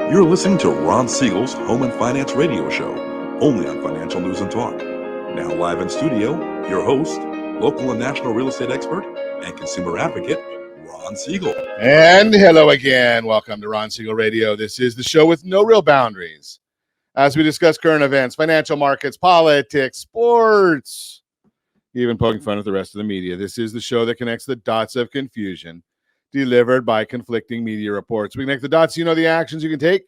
You're listening to Ron Siegel's Home and Finance Radio Show, only on Financial News and Talk. Now live in studio, your host, local and national real estate expert and consumer advocate, Ron Siegel. And hello again. Welcome to Ron Siegel Radio. This is the show with no real boundaries. As we discuss current events, financial markets, politics, sports, even poking fun at the rest of the media. This is the show that connects the dots of confusion delivered by conflicting media reports. We connect the dots, you know, the actions you can take,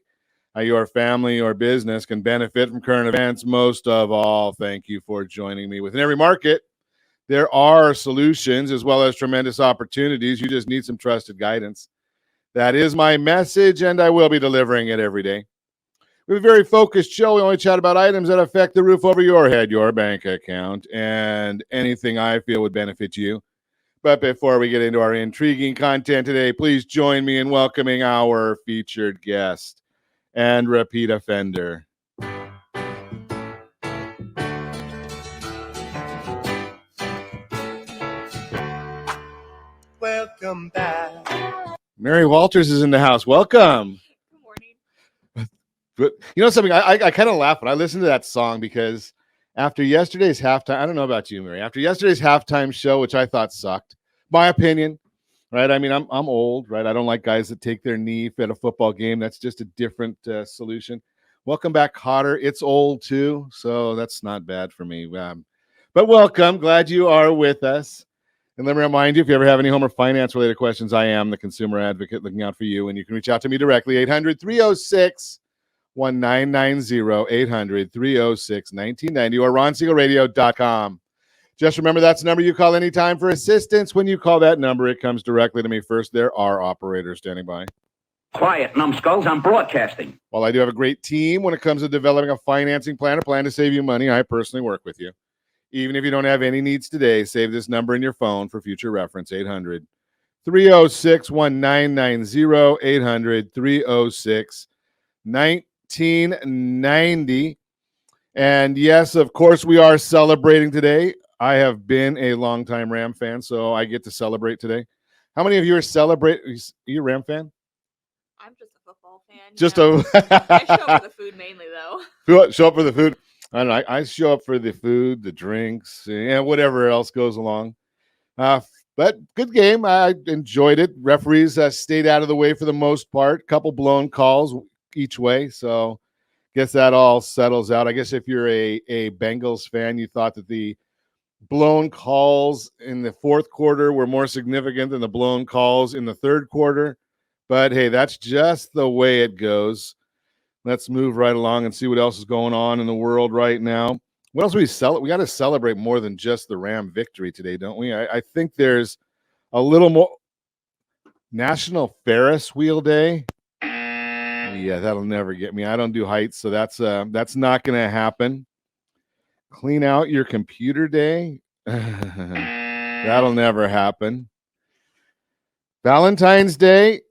how your family or business can benefit from current events. Most of all, thank you for joining me. Within every market, there are solutions as well as tremendous opportunities. You just need some trusted guidance. That is my message, and I will be delivering it every day. We have a very focused show. We only chat about items that affect the roof over your head, your bank account, and anything I feel would benefit you. But before we get into our intriguing content today, please join me in welcoming our featured guest and repeat offender. Welcome back. Mary Walters is in the house. Welcome. Good morning. But you know something? I kind of laugh when I listen to that song because after yesterday's halftime, I don't know about you, Mary. After yesterday's halftime show, which I thought sucked, my opinion, right? I mean, I'm old, right? I don't like guys that take their knee at a football game. That's just a different solution. Welcome back, Cotter. It's old too, so that's not bad for me. But welcome. Glad you are with us. And let me remind you, if you ever have any home or finance-related questions, I am the consumer advocate looking out for you, and you can reach out to me directly, 800-306-1990, 800-306-1990, or ronsiegelradio.com. Just remember, that's the number you call anytime for assistance. When you call that number, it comes directly to me first. There are operators standing by. Quiet, numbskulls, I'm broadcasting. While I do have a great team when it comes to developing a financing plan, a plan to save you money, I personally work with you. Even if you don't have any needs today, save this number in your phone for future reference, 800-306-1990, 800-306-1990. And yes, of course, we are celebrating today. I have been a longtime Ram fan, so I get to celebrate today. How many of you are celebrating? Are you a Ram fan? I'm just a football fan. Just I show up for the food mainly, though. Show up for the food. I don't know. I show up for the food, the drinks, and whatever else goes along. But good game. I enjoyed it. Referees stayed out of the way for the most part. Couple blown calls each way. So guess that all settles out. I guess if you're a Bengals fan, you thought that the blown calls in the fourth quarter were more significant than the blown calls in the third quarter. But, hey, that's just the way it goes. Let's move right along and see what else is going on in the world right now. What else we got to celebrate more than just the Ram victory today, don't we? I think there's a little more. National Ferris Wheel Day. Yeah, that'll never get me. I don't do heights, so that's not going to happen. Clean out your computer day. That'll never happen. Valentine's Day.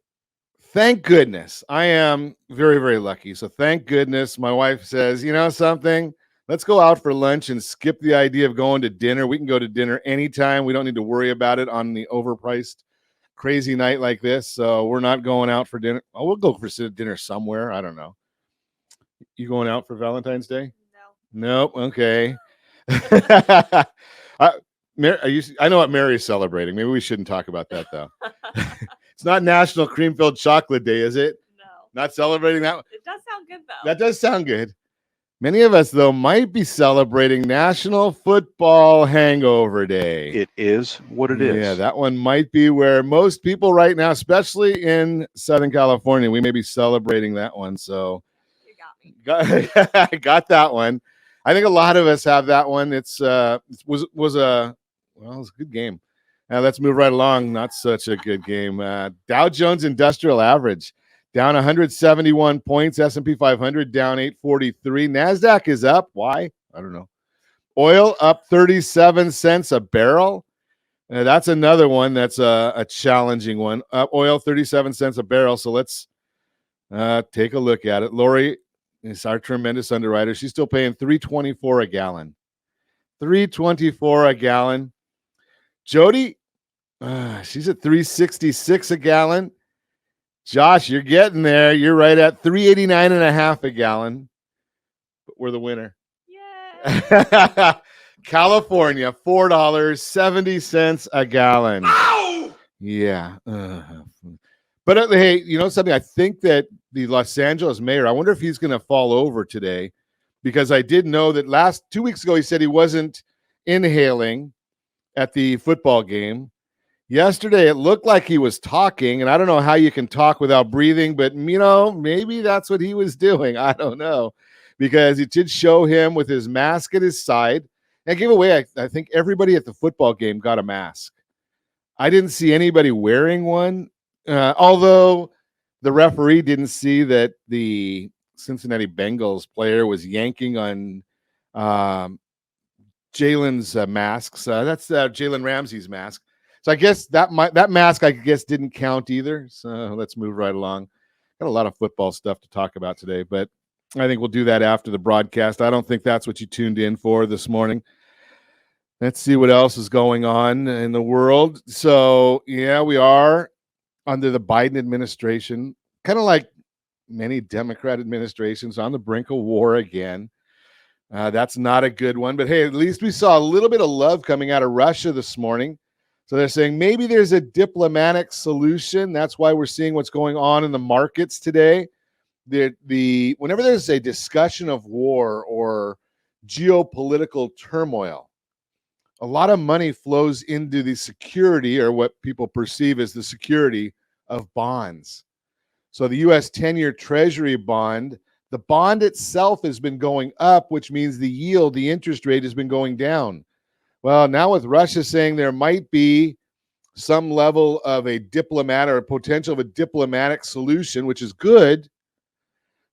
Thank goodness. I am very, very lucky. So thank goodness my wife says, you know something? Let's go out for lunch and skip the idea of going to dinner. We can go to dinner anytime. We don't need to worry about it on the overpriced crazy night like this. So we're not going out for dinner. Oh, we'll go for dinner somewhere. I don't know. You going out for Valentine's Day? No. Nope. Okay. I know what Mary's celebrating. Maybe we shouldn't talk about that, though. It's not National Cream-Filled Chocolate Day, is it? No. Not celebrating that? It does sound good, though. That does sound good. Many of us, though, might be celebrating National Football Hangover Day. It is what it is. Yeah, that one might be where most people right now, especially in Southern California, we may be celebrating that one. So You got me. got that one. I think a lot of us have that one. It was a good game. Now let's move right along. Not such a good game. Dow Jones Industrial Average down 171 points. S&P 500 down 843. NASDAQ is up. Why? I don't know. Oil up 37 cents a barrel. That's another one that's a challenging one. Oil 37 cents a barrel. So let's take a look at it. Lori is our tremendous underwriter. She's still paying $3.24 a gallon. $3.24 a gallon. Jody, she's at $3.66 a gallon. Josh, you're getting there. You're right at 389.5 a gallon. But we're the winner. Yay. California, $4.70 a gallon. Ow! Yeah. But hey, you know something? I think that the Los Angeles mayor, I wonder if he's going to fall over today, because I did know that 2 weeks ago he said he wasn't inhaling at the football game. Yesterday it looked like he was talking, and I don't know how you can talk without breathing, but you know, maybe that's what he was doing. I don't know, because it did show him with his mask at his side. And gave away, I think everybody at the football game got a mask. I didn't see anybody wearing one, although the referee didn't see that the Cincinnati Bengals player was yanking on Jalen's masks. That's Jalen Ramsey's mask. So I guess that mask, I guess, didn't count either. So let's move right along. Got a lot of football stuff to talk about today, but I think we'll do that after the broadcast. I don't think that's what you tuned in for this morning. Let's see what else is going on in the world. So, yeah, we are under the Biden administration, kind of like many Democrat administrations, on the brink of war again. That's not a good one. But, hey, at least we saw a little bit of love coming out of Russia this morning. So they're saying maybe there's a diplomatic solution. That's why we're seeing what's going on in the markets today. Whenever there's a discussion of war or geopolitical turmoil, a lot of money flows into the security, or what people perceive as the security, of bonds. So the U.S. 10-year Treasury bond, the bond itself has been going up, which means the yield, the interest rate, has been going down. Well, now with Russia saying there might be some level of a diplomat or a potential of a diplomatic solution, which is good,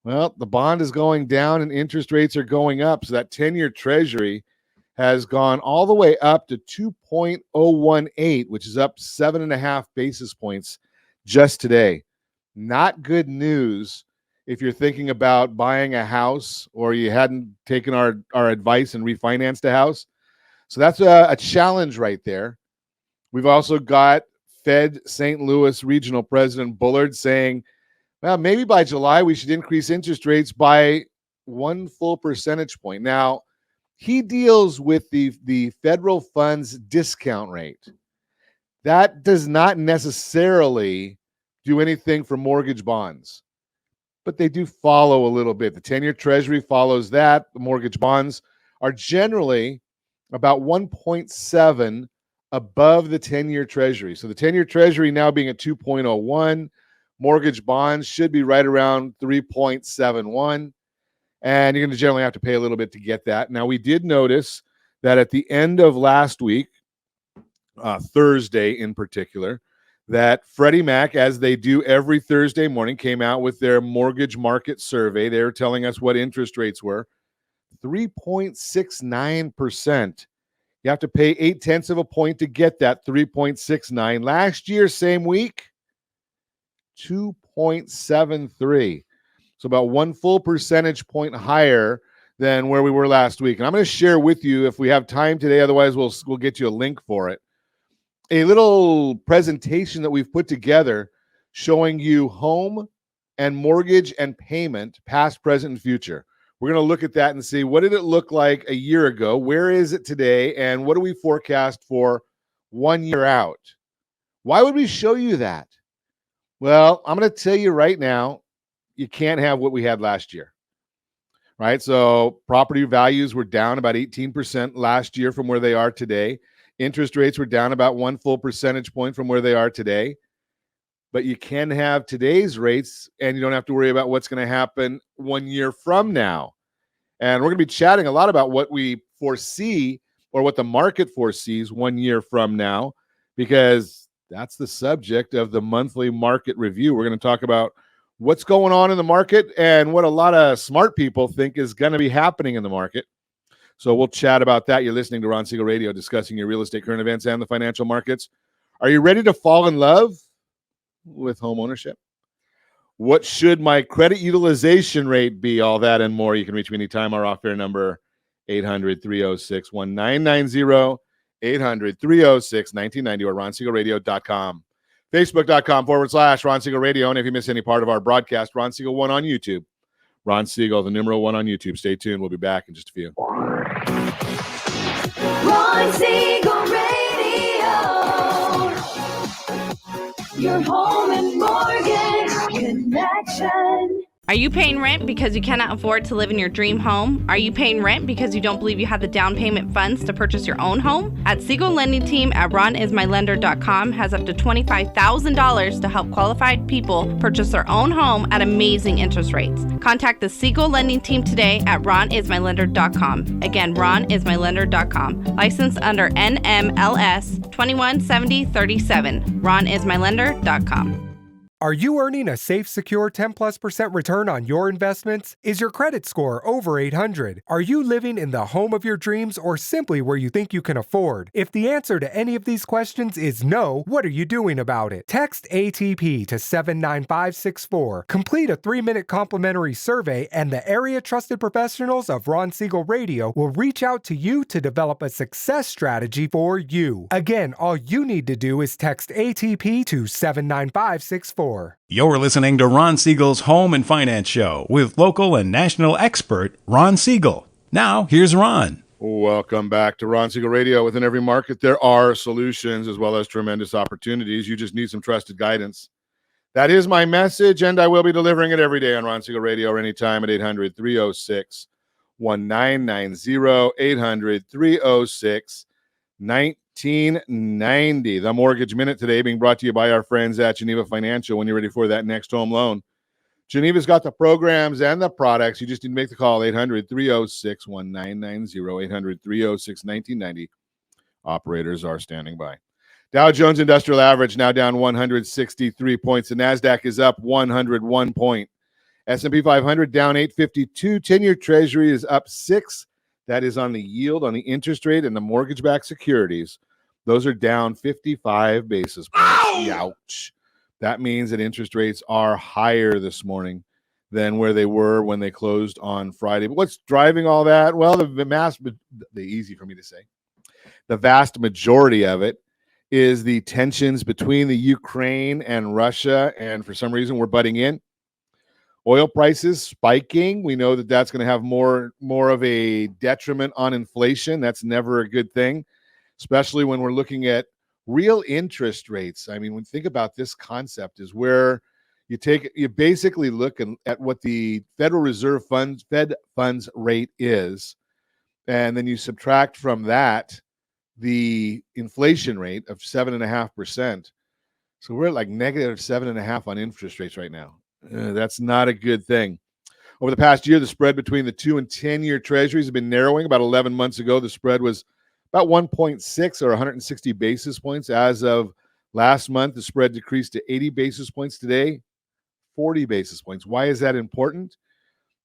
well, the bond is going down and interest rates are going up. So that 10-year Treasury has gone all the way up to 2.018, which is up 7.5 basis points just today. Not good news if you're thinking about buying a house or you hadn't taken our advice and refinanced a house. So that's a challenge right there. We've also got Fed St. Louis Regional President Bullard saying, well, maybe by July we should increase interest rates by 1 full percentage point. Now, he deals with the federal funds discount rate. That does not necessarily do anything for mortgage bonds, but they do follow a little bit. The 10-year Treasury follows that. The mortgage bonds are generally about 1.7 above the 10-year Treasury. So the 10-year Treasury now being at 2.01, mortgage bonds should be right around 3.71. And you're going to generally have to pay a little bit to get that. Now, we did notice that at the end of last week, Thursday in particular, that Freddie Mac, as they do every Thursday morning, came out with their mortgage market survey. They were telling us what interest rates were. 3.69%. You have to pay 0.8 of a point to get that 3.69. Last year, same week, 2.73. So about 1 full percentage point higher than where we were last week. And I'm going to share with you, if we have time today, otherwise we'll get you a link for it, a little presentation that we've put together showing you home and mortgage and payment, past, present, and future. We're going to look at that and see, what did it look like a year ago? Where is it today? And what do we forecast for 1 year out? Why would we show you that? Well, I'm going to tell you right now, you can't have what we had last year, right? So property values were down about 18% last year from where they are today. Interest rates were down about 1 full percentage point from where they are today. But you can have today's rates, and you don't have to worry about what's going to happen 1 year from now. And we're going to be chatting a lot about what we foresee, or what the market foresees 1 year from now, because that's the subject of the monthly market review. We're going to talk about what's going on in the market and what a lot of smart people think is going to be happening in the market. So we'll chat about that. You're listening to Ron Siegel Radio, discussing your real estate, current events, and the financial markets. Are you ready to fall in love with home ownership? What should my credit utilization rate be? All that and more. You can reach me anytime. Our off-air number, 800-306-1990, 800-306-1990, or ronsiegelradio.com. Facebook.com/Ron Siegel Radio. And if you miss any part of our broadcast, Ron Siegel 1 on YouTube. Ron Siegel, the numeral 1 on YouTube. Stay tuned. We'll be back in just a few. Ron Siegel Radio. Your home and mortgage connection. Are you paying rent because you cannot afford to live in your dream home? Are you paying rent because you don't believe you have the down payment funds to purchase your own home? At Siegel Lending Team at ronismylender.com has up to $25,000 to help qualified people purchase their own home at amazing interest rates. Contact the Siegel Lending Team today at ronismylender.com. Again, ronismylender.com. Licensed under NMLS 217037. ronismylender.com. Are you earning a safe, secure 10+% return on your investments? Is your credit score over 800? Are you living in the home of your dreams or simply where you think you can afford? If the answer to any of these questions is no, what are you doing about it? Text ATP to 79564. Complete a 3-minute complimentary survey and the area trusted professionals of Ron Siegel Radio will reach out to you to develop a success strategy for you. Again, all you need to do is text ATP to 79564. You're listening to Ron Siegel's Home and Finance Show with local and national expert Ron Siegel. Now, here's Ron. Welcome back to Ron Siegel Radio. Within every market, there are solutions as well as tremendous opportunities. You just need some trusted guidance. That is my message, and I will be delivering it every day on Ron Siegel Radio or anytime at 800-306-1990, 800-306-1990. The Mortgage Minute today being brought to you by our friends at Geneva Financial. When you're ready for that next home loan, Geneva's got the programs and the products. You just need to make the call, 800-306-1990, 800-306-1990. Operators are standing by. Dow Jones Industrial Average now down 163 points. The NASDAQ is up 101 point. S&P 500 down 852. 10-year Treasury is up 6. That is on the yield, on the interest rate, and the mortgage-backed securities. Those are down 55 basis points. Ouch. That means that interest rates are higher this morning than where they were when they closed on Friday. But what's driving all that? Well, the vast majority of it is the tensions between the Ukraine and Russia, and for some reason we're butting in. Oil prices spiking. We know that that's going to have more of a detriment on inflation. That's never a good thing, especially when we're looking at real interest rates. I mean, when you think about this concept is where you basically look at what the Federal Reserve Fed funds rate is, and then you subtract from that the inflation rate of 7.5%. So we're at like negative 7.5 on interest rates right now. That's not a good thing. Over the past year, the spread between the 2 and 10-year treasuries have been narrowing. About 11 months ago, the spread was about 1.6 or 160 basis points. As of last month, the spread decreased to 80 basis points. Today, 40 basis points. Why is that important?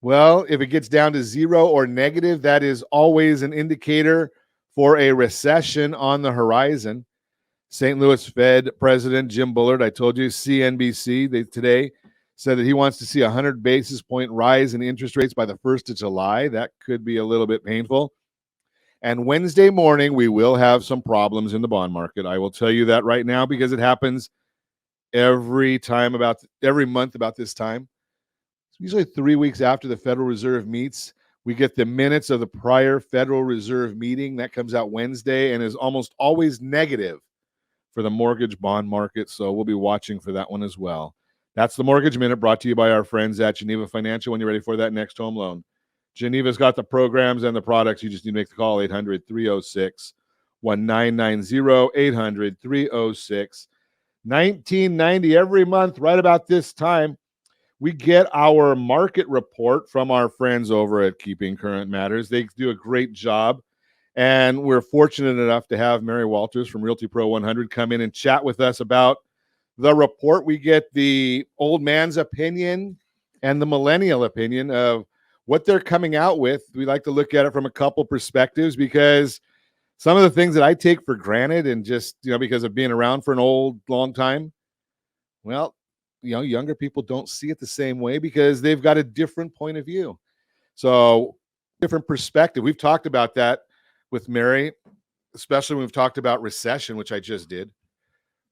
Well, if it gets down to 0 or negative, that is always an indicator for a recession on the horizon. St. Louis Fed President Jim Bullard, I told you, CNBC today said that he wants to see a 100 basis point rise in interest rates by the 1st of July. That could be a little bit painful. And Wednesday morning, we will have some problems in the bond market. I will tell you that right now because it happens every month about this time. It's usually 3 weeks after the Federal Reserve meets. We get the minutes of the prior Federal Reserve meeting. That comes out Wednesday and is almost always negative for the mortgage bond market. So we'll be watching for that one as well. That's the Mortgage Minute brought to you by our friends at Geneva Financial. When you're ready for that next home loan, Geneva's got the programs and the products. You just need to make the call, 800-306-1990, 800-306-1990. Every month, right about this time, we get our market report from our friends over at Keeping Current Matters. They do a great job, and we're fortunate enough to have Mary Walters from Realty Pro 100 come in and chat with us about the report. We get the old man's opinion and the millennial opinion of what they're coming out with. We like to look at it from a couple perspectives because some of the things that I take for granted and just, because of being around for an long time, well, younger people don't see it the same way because they've got a different point of view. So different perspective. We've talked about that with Mary, especially when we've talked about recession, which I just did.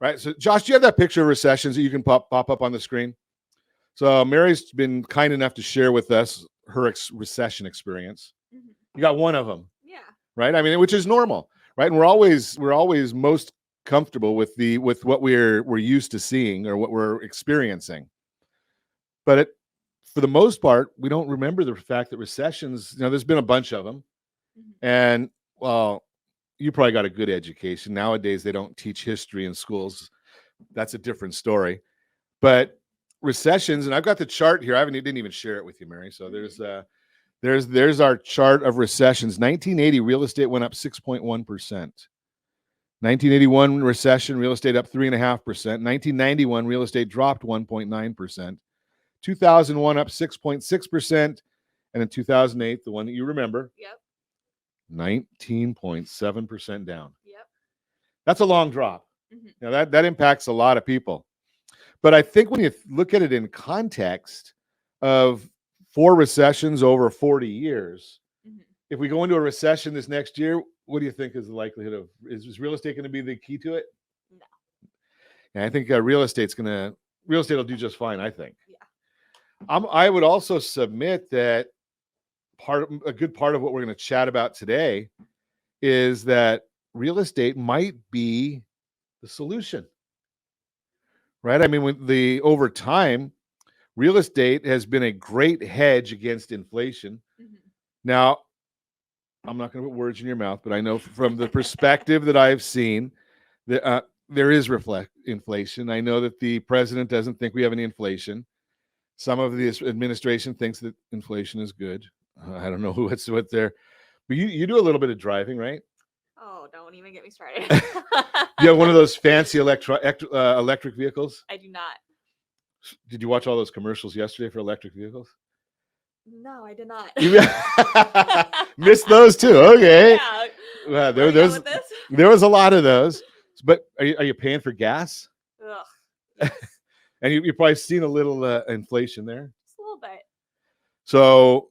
right? So, Josh, do you have that picture of recessions that you can pop up on the screen? So, Mary's been kind enough to share with us her recession experience. You got one of them, Yeah. right? I mean, which is normal, right? And we're always most comfortable with what we're used to seeing or what we're experiencing. But for the most part, we don't remember the fact that recessions, there's been a bunch of them. And, well, you probably got a good education. Nowadays, they don't teach history in schools. That's a different story. But recessions, and I've got the chart here. Didn't even share it with you, Mary. So there's our chart of recessions. 1980, real estate went up 6.1%. 1981 recession, real estate up 3.5%. 1991, real estate dropped 1.9%. 2001 up 6.6%. And in 2008, the one that you remember, 19.7% down. Yep. That's a long drop. Now that impacts a lot of people. But I think when you look at it in context of 4 recessions over 40 years, if we go into a recession this next year, what do you think is the likelihood of, is real estate going to be the key to it? No. And I think real estate will do just fine, I think. Yeah. I would also submit that a good part of what we're going to chat about today is that real estate might be the solution, right? I mean, over time, real estate has been a great hedge against inflation. Now, I'm not going to put words in your mouth, but I know from the perspective that I've seen that there is inflation. I know that the president doesn't think we have any inflation. Some of this administration thinks that inflation is good. I don't know what they're, but you do a little bit of driving, right? Oh, don't even get me started. You have one of those fancy electric vehicles? I do not. Did you watch all those commercials yesterday for electric vehicles? No, I did not. You missed those too. Okay. Yeah. There was a lot of those. But are you paying for gas? Ugh. Yes. And you've probably seen a little inflation there. Just a little bit. So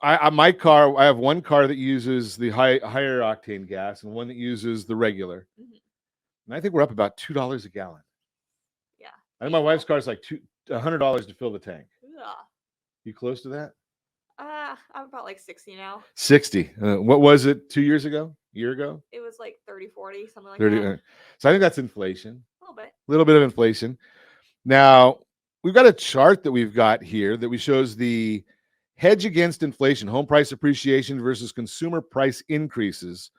I have one car that uses the higher octane gas and one that uses the regular. And I think we're up about $2 a gallon. Yeah. I think my wife's car is like $100 to fill the tank. Ugh. You close to that? I'm about like 60 now. 60. What was it 2 years ago? A year ago? It was like 30, 40, something like 30. that. So I think that's inflation. A little bit. A little bit of inflation. Now, we've got a chart that we've got here that shows the hedge against inflation, home price appreciation versus consumer price increases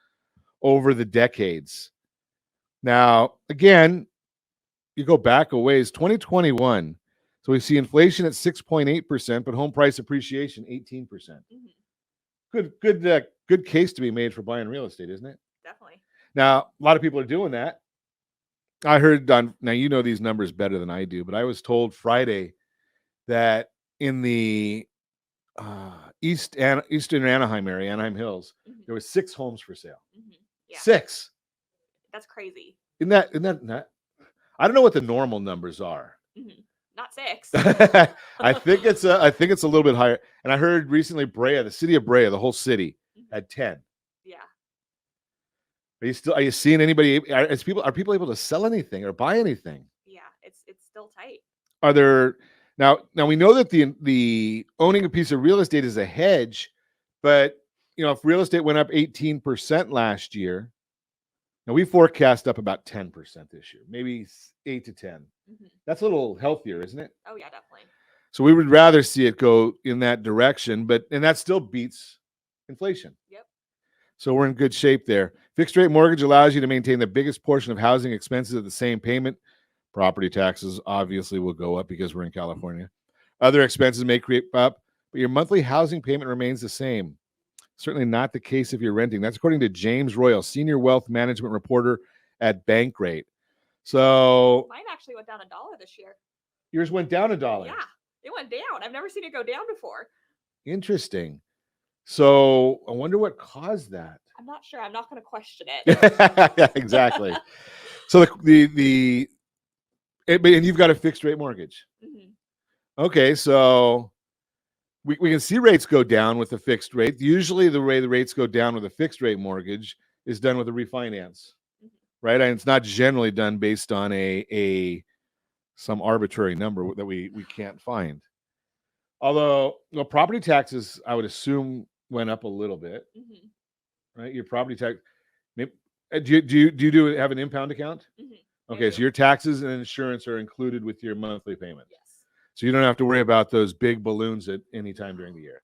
over the decades. Now, again, you go back a ways, 2021. So we see inflation at 6.8%, but home price appreciation 18%. Good case to be made for buying real estate, isn't it? Definitely. Now, a lot of people are doing that. I heard now you know these numbers better than I do, but I was told Friday that in the Eastern Anaheim area, Anaheim Hills, there were 6 homes for sale. Yeah. 6. That's crazy. Isn't that? I don't know what the normal numbers are. Not 6. I think it's a little bit higher. And I heard recently the city of Brea, the whole city, had 10. Yeah. Are you seeing anybody? Are people able to sell anything or buy anything? Yeah, it's still tight. Are there now we know that the owning a piece of real estate is a hedge, but if real estate went up 18% last year, now we forecast up about 10% this year, maybe 8 to 10. That's a little healthier, isn't it? Oh yeah, definitely. So we would rather see it go in that direction, and that still beats inflation. Yep. So we're in good shape there. Fixed rate mortgage allows you to maintain the biggest portion of housing expenses at the same payment. Property taxes obviously will go up because we're in California. Other expenses may creep up, but your monthly housing payment remains the same. Certainly not the case if you're renting. That's according to James Royal, Senior Wealth Management Reporter at Bankrate. So mine actually went down $1 this year. Yours went down $1. Yeah, it went down. I've never seen it go down before. Interesting. So I wonder what caused that. I'm not sure. I'm not going to question it. Yeah, exactly. So and you've got a fixed rate mortgage. Okay, so we can see rates go down with a fixed rate. Usually the way the rates go down with a fixed rate mortgage is done with a refinance. right? And it's not generally done based on some arbitrary number that we can't find. Although, property taxes, I would assume, went up a little bit, right? Your property tax. Maybe, do you have an impound account? Okay, so your taxes and insurance are included with your monthly payments. Yes. So you don't have to worry about those big balloons at any time during the year.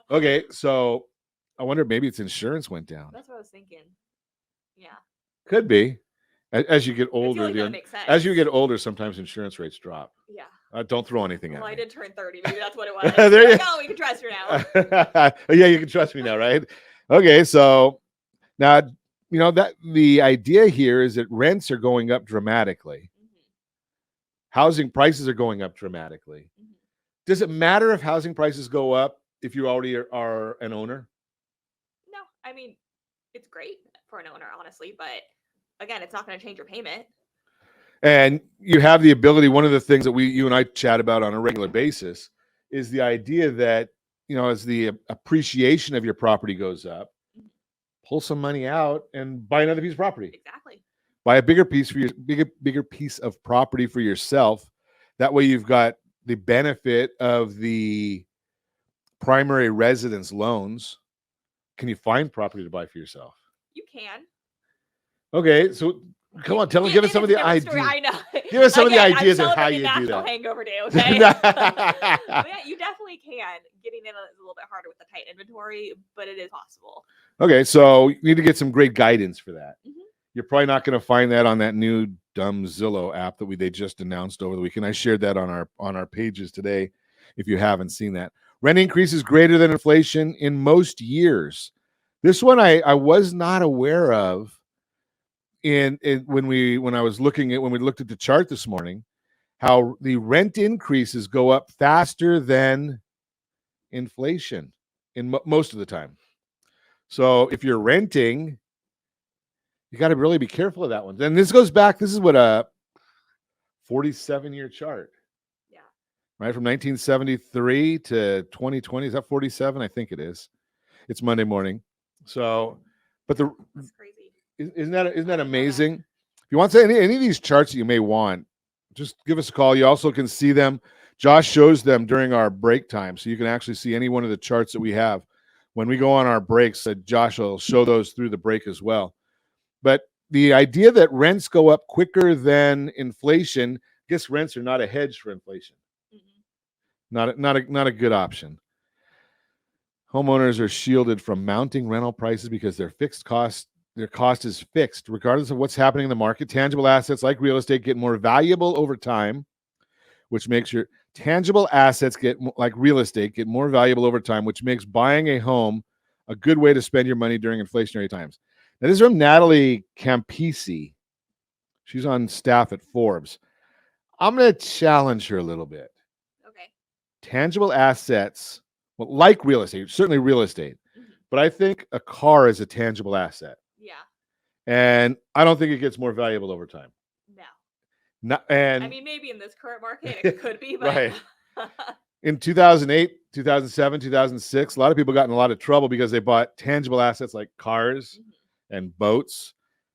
Okay, so I wonder if maybe its insurance went down. That's what I was thinking. Yeah. Could be. As you get older, as you get older, sometimes insurance rates drop. Yeah. Don't throw anything at Well, me. I did turn 30. Maybe that's what it was. There you Oh, we can trust her now. Yeah, you can trust me now, right? Okay, so now that the idea here is that rents are going up dramatically. Housing prices are going up dramatically. Does it matter if housing prices go up if you already are an owner? No, I mean, it's great for an owner, honestly, but again, it's not going to change your payment. And you have the ability, one of the things that you and I chat about on a regular basis is the idea that, as the appreciation of your property goes up, pull some money out and buy another piece of property. Exactly. Buy a bigger piece bigger piece of property for yourself. That way you've got the benefit of the primary residence loans. Can you find property to buy for yourself? You can. Okay, so come on, give us some of the ideas. I know. Give us some of the Again, ideas I'm of how you celebrating do National that. Hangover Day, okay? But yeah, you definitely can. Getting in is a little bit harder with the tight inventory, but it is possible. Okay, so you need to get some great guidance for that. You're probably not going to find that on that new dumb Zillow app that they just announced over the weekend. I shared that on our pages today. If you haven't seen that, rent increases greater than inflation in most years. This one I was not aware of. When we looked at the chart this morning, how the rent increases go up faster than inflation in most of the time. So if you're renting, you got to really be careful of that one. And this goes back. This is what a 47-year chart. Yeah. Right, from 1973 to 2020. Is that 47? I think it is. It's Monday morning. So, but That's crazy. Isn't that amazing? If you want to see any of these charts that you may want, just give us a call. You also can see them. Josh shows them during our break time, so you can actually see any one of the charts that we have. When we go on our breaks, Josh will show those through the break as well. But the idea that rents go up quicker than inflation, I guess rents are not a hedge for inflation. Not a good option. Homeowners are shielded from mounting rental prices because their cost is fixed regardless of what's happening in the market. Tangible assets like real estate get more valuable over time, which makes your tangible assets get more valuable over time, which makes buying a home a good way to spend your money during inflationary times. Now, this is from Natalie Campisi. She's on staff at Forbes. I'm going to challenge her a little bit. Okay. Tangible assets, well, like real estate, certainly real estate, but I think a car is a tangible asset. Yeah. And I don't think it gets more valuable over time. No. And I mean, maybe in this current market it could be, but right. In 2008, 2007, 2006, a lot of people got in a lot of trouble because they bought tangible assets like cars and boats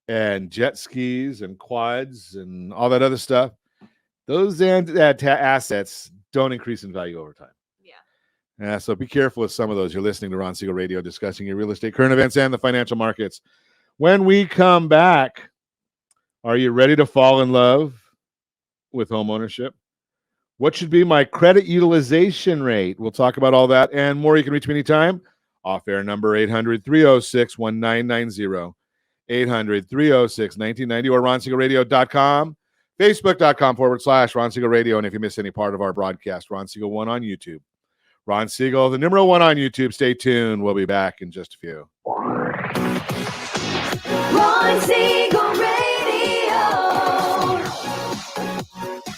and jet skis and quads and all that other stuff. Those assets don't increase in value over time. Yeah. So be careful with some of those. You're listening to Ron Siegel Radio, discussing your real estate, current events, and the financial markets. When we come back, are you ready to fall in love with homeownership? What should be my credit utilization rate? We'll talk about all that and more. You can reach me anytime. Off-air number 800-306-1990. 800-306-1990 or RonSiegelRadio.com. Facebook.com/Ron Siegel Radio. And if you miss any part of our broadcast, Ron Siegel 1 on YouTube. Ron Siegel, the number 1 on YouTube. Stay tuned. We'll be back in just a few. Ron Siegel Radio.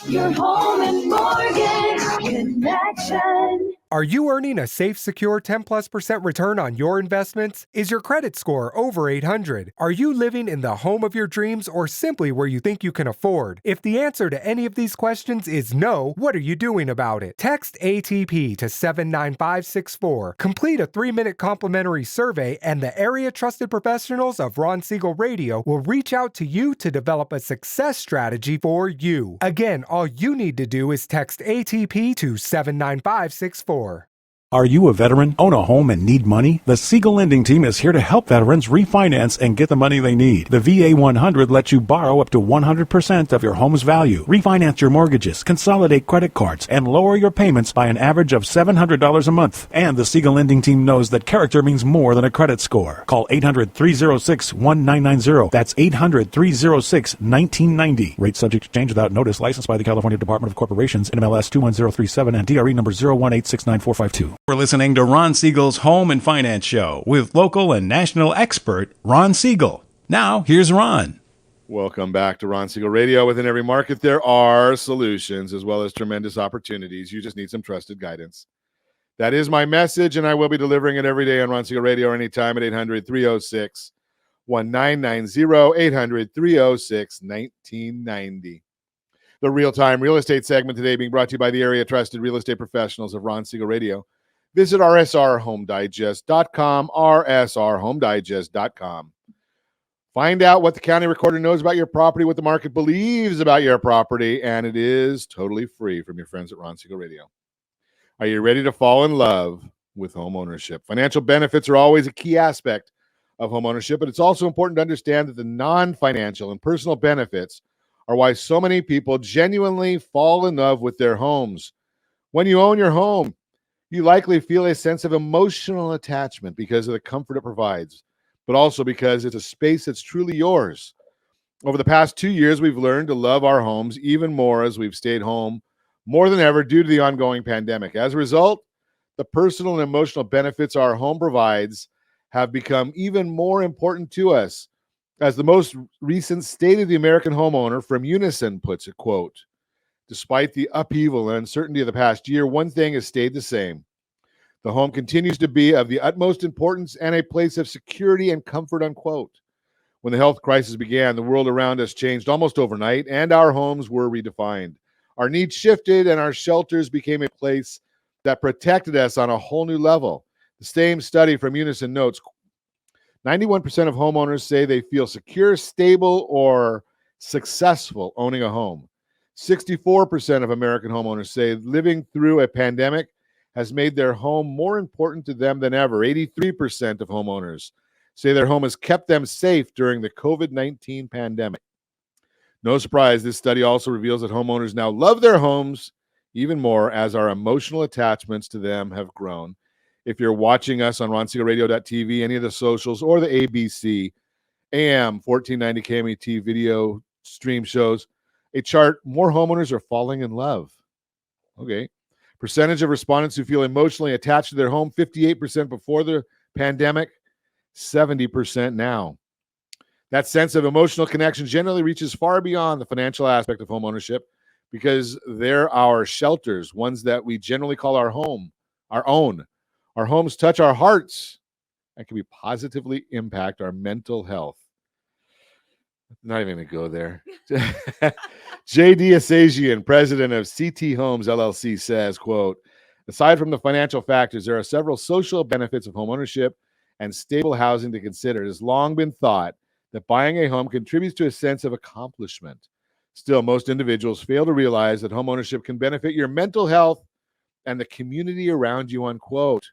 Your home and mortgage connection. Are you earning a safe, secure 10+% return on your investments? Is your credit score over 800? Are you living in the home of your dreams or simply where you think you can afford? If the answer to any of these questions is no, what are you doing about it? Text ATP to 79564. Complete a 3-minute complimentary survey, and the area trusted professionals of Ron Siegel Radio will reach out to you to develop a success strategy for you. Again, all you need to do is text ATP to 79564. Are you a veteran, own a home, and need money? The Siegel Lending Team is here to help veterans refinance and get the money they need. The VA 100 lets you borrow up to 100% of your home's value, refinance your mortgages, consolidate credit cards, and lower your payments by an average of $700 a month. And the Siegel Lending Team knows that character means more than a credit score. Call 800-306-1990. That's 800-306-1990. Rate subject to change without notice. Licensed by the California Department of Corporations, NMLS 21037, and DRE number 018694452. We're listening to Ron Siegel's Home and Finance Show with local and national expert Ron Siegel. Now, here's Ron. Welcome back to Ron Siegel Radio. Within every market, there are solutions as well as tremendous opportunities. You just need some trusted guidance. That is my message, and I will be delivering it every day on Ron Siegel Radio or anytime at 800-306-1990, 800-306-1990. The real-time real estate segment today being brought to you by the area trusted real estate professionals of Ron Siegel Radio. Visit rsrhomedigest.com, rsrhomedigest.com. Find out what the county recorder knows about your property, what the market believes about your property, and it is totally free from your friends at Ron Siegel Radio. Are you ready to fall in love with home ownership? Financial benefits are always a key aspect of home ownership, but it's also important to understand that the non-financial and personal benefits are why so many people genuinely fall in love with their homes. When you own your home, you likely feel a sense of emotional attachment because of the comfort it provides, but also because it's a space that's truly yours. Over the past 2 years, we've learned to love our homes even more as we've stayed home more than ever due to the ongoing pandemic. As a result, the personal and emotional benefits our home provides have become even more important to us. As the most recent State of the American Homeowner from Unison puts it, quote, "Despite the upheaval and uncertainty of the past year, one thing has stayed the same. The home continues to be of the utmost importance and a place of security and comfort," unquote. When the health crisis began, the world around us changed almost overnight, and our homes were redefined. Our needs shifted, and our shelters became a place that protected us on a whole new level. The same study from Unison notes, 91% of homeowners say they feel secure, stable, or successful owning a home. 64% of American homeowners say living through a pandemic has made their home more important to them than ever. 83% of homeowners say their home has kept them safe during the COVID-19 pandemic. No surprise, this study also reveals that homeowners now love their homes even more as our emotional attachments to them have grown. If you're watching us on RonSiegelRadio.tv, any of the socials, or the ABC AM 1490 KMET video stream shows a chart, more homeowners are falling in love. Okay. Percentage of respondents who feel emotionally attached to their home, 58% before the pandemic, 70% now. That sense of emotional connection generally reaches far beyond the financial aspect of home ownership because they're our shelters, ones that we generally call our home, our own. Our homes touch our hearts and can positively impact our mental health. Not even going to go there. J.D. Asajian, president of CT Homes LLC, says, quote, "Aside from the financial factors, there are several social benefits of home ownership and stable housing to consider. It has long been thought that buying a home contributes to a sense of accomplishment. Still, most individuals fail to realize that home ownership can benefit your mental health and the community around you," unquote.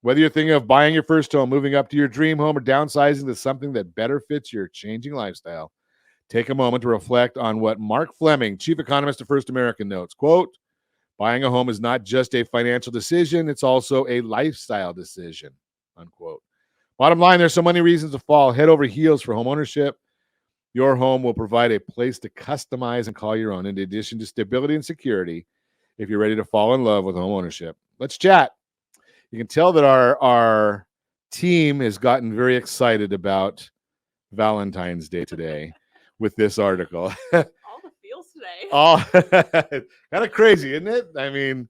Whether you're thinking of buying your first home, moving up to your dream home, or downsizing to something that better fits your changing lifestyle, take a moment to reflect on what Mark Fleming, chief economist of First American, notes. Quote, "Buying a home is not just a financial decision, it's also a lifestyle decision," unquote. Bottom line, there's so many reasons to fall head over heels for home ownership. Your home will provide a place to customize and call your own, in addition to stability and security, if you're ready to fall in love with home ownership. Let's chat. You can tell that our team has gotten very excited about Valentine's Day today with this article. All the feels today. Oh, kind of crazy, isn't it? I mean,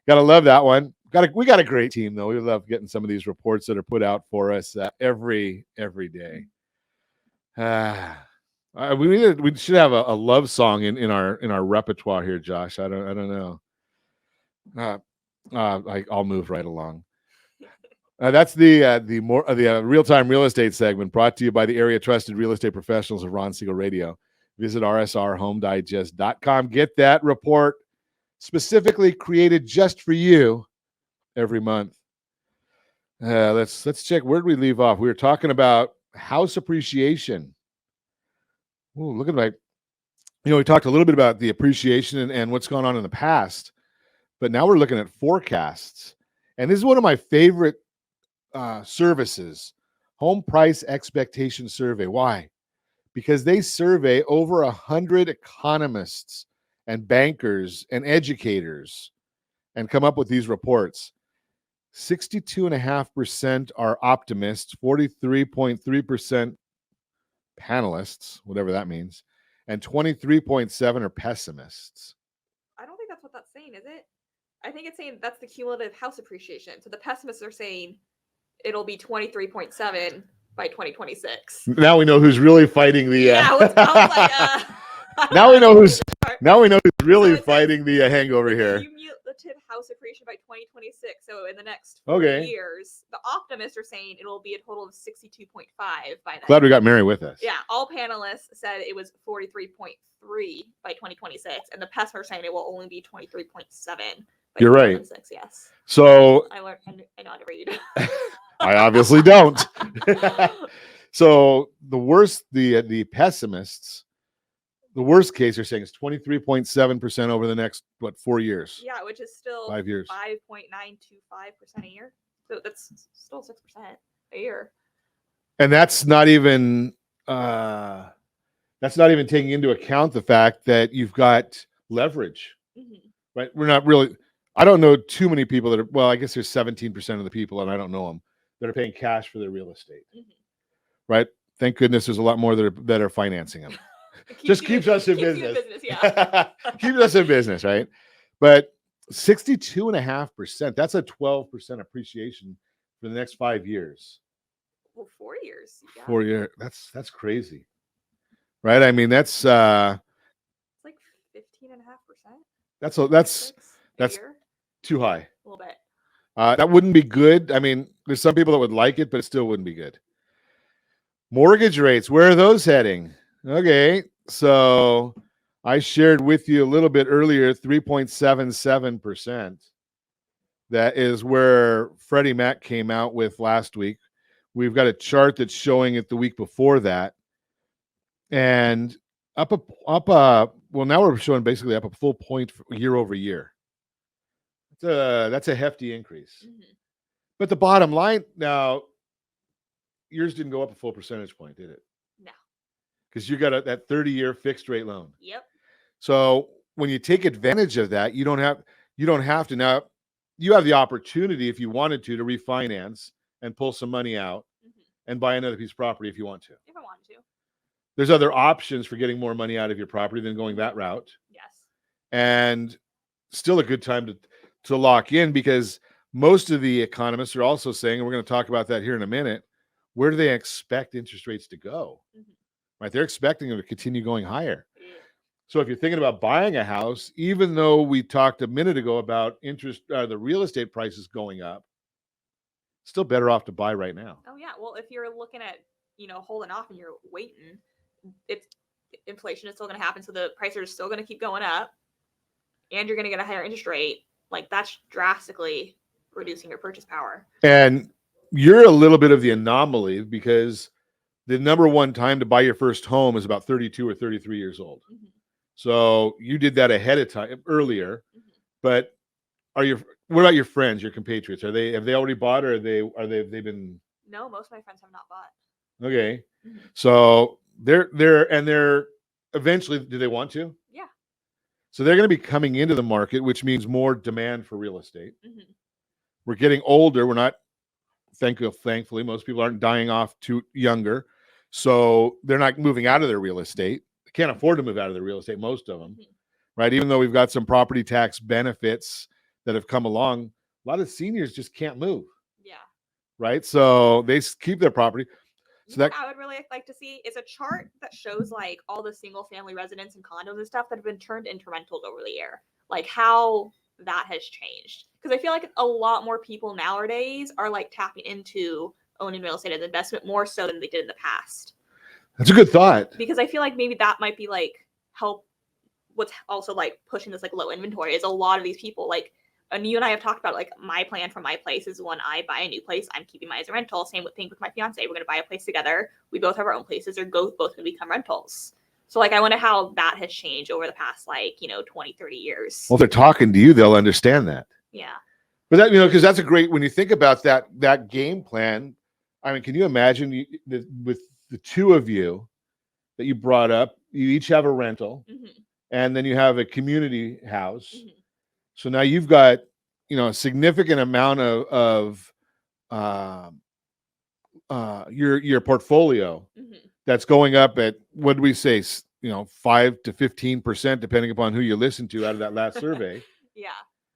gotta love that one. We got a great team though. We love getting some of these reports that are put out for us every day. We should have a love song in our repertoire here, Josh. I don't know. I'll move right along. That's the real-time real estate segment brought to you by the area trusted real estate professionals of Ron Siegel Radio. Visit rsrhomedigest.com. Get that report specifically created just for you every month. Let's check. Where did we leave off? We were talking about house appreciation. Ooh, look at we talked a little bit about the appreciation and what's gone on in the past, but now we're looking at forecasts. And this is one of my favorite services, Home Price Expectation Survey. Why? Because they survey over 100 economists and bankers and educators and come up with these reports. 62.5% are optimists, 43.3% panelists, whatever that means, and 23.7% are pessimists. I don't think that's what that's saying, is it? I think it's saying that's the cumulative house appreciation. So the pessimists are saying it'll be 23.7 by 2026. Now we know who's really fighting the. Yeah, now we know who's really fighting the hangover here. Cumulative house appreciation by 2026. So in the next 4 Okay. years, the optimists are saying it'll be a total of 62.5 by then. Glad we got Mary with us. Yeah, all panelists said it was 43.3 by 2026, and the pessimists are saying it will only be 23.7. You're right. 2026, yes. So I know how to read. I obviously don't. So the pessimists, the worst case they're saying is 23.7% over the next 4 years. Yeah, which is still 5 years. 5.925% a year. So that's still 6% a year. And that's not even taking into account the fact that you've got leverage. Mm-hmm. Right? We're not really. I don't know too many people that are. Well, I guess there's 17% of the people, and I don't know them, that are paying cash for their real estate. Mm-hmm. Right? Thank goodness there's a lot more that are financing them. Just keeps us in business. Yeah. Keeps us in business, right? But 62.5%, that's a 12% appreciation for the next 5 years. Well, 4 years. Yeah. 4 years. That's crazy. Right? I mean, that's it's like 15.5%. That's year? Too high. A little bit. That wouldn't be good. I mean, there's some people that would like it, but it still wouldn't be good. Mortgage rates, where are those heading? Okay, so I shared with you a little bit earlier, 3.77%. That is where Freddie Mac came out with last week. We've got a chart that's showing it the week before that. And well, now we're showing basically up a full point year over year. That's a hefty increase. Mm-hmm. But the bottom line now, yours didn't go up a full percentage point, did it? No. Because you got that 30-year fixed rate loan. Yep. So when you take advantage of that, you don't have to now. You have the opportunity, if you wanted to refinance and pull some money out and buy another piece of property if you want to. If I wanted to. There's other options for getting more money out of your property than going that route. Yes. And still a good time to lock in, because most of the economists are also saying, and we're going to talk about that here in a minute, where do they expect interest rates to go? Mm-hmm. Right? They're expecting them to continue going higher. Yeah. So if you're thinking about buying a house, even though we talked a minute ago about the real estate prices going up, still better off to buy right now. Oh yeah. Well, if you're looking at, holding off and you're waiting, inflation is still going to happen. So the prices are still going to keep going up, and you're going to get a higher interest rate. Like, that's drastically reducing your purchase power. And you're a little bit of the anomaly, because the number one time to buy your first home is about 32 or 33 years old. Mm-hmm. So you did that ahead of time earlier. Mm-hmm. But what about your friends, your compatriots? Have they already bought, or have they been? No, most of my friends have not bought. Okay. Mm-hmm. So they're eventually, do they want to? Yeah. So they're going to be coming into the market, which means more demand for real estate. Mm-hmm. We're getting older. We're not, thankfully, most people aren't dying off too younger. So they're not moving out of their real estate. They can't afford to move out of their real estate, most of them, right? Even though we've got some property tax benefits that have come along, A lot of seniors just can't move, Yeah. right? So they keep their property. So What I would really like to see is a chart that shows like all the single family residents and condos and stuff that have been turned into rentals over the year, like how that has changed. Because I feel like a lot more people nowadays are like tapping into owning real estate as an investment more so than they did in the past. That's a good thought. Because I feel like maybe that might be like help. What's also like pushing this like low inventory is a lot of these people like, and you and I have talked about like my plan for my place is when I buy a new place, I'm keeping mine as a rental. Same thing with my fiance. We're going to buy a place together. We both have our own places. They're both going to become rentals. So like, I wonder how that has changed over the past, like, 20, 30 years. Well, if they're talking to you, they'll understand that. Yeah. But that, because that's a great, when you think about that game plan, I mean, can you imagine with the two of you that you brought up, you each have a rental and then you have a community house. So now you've got, a significant amount of your portfolio that's going up at, what do we say, 5 to 15%, depending upon who you listen to out of that last survey. Yeah.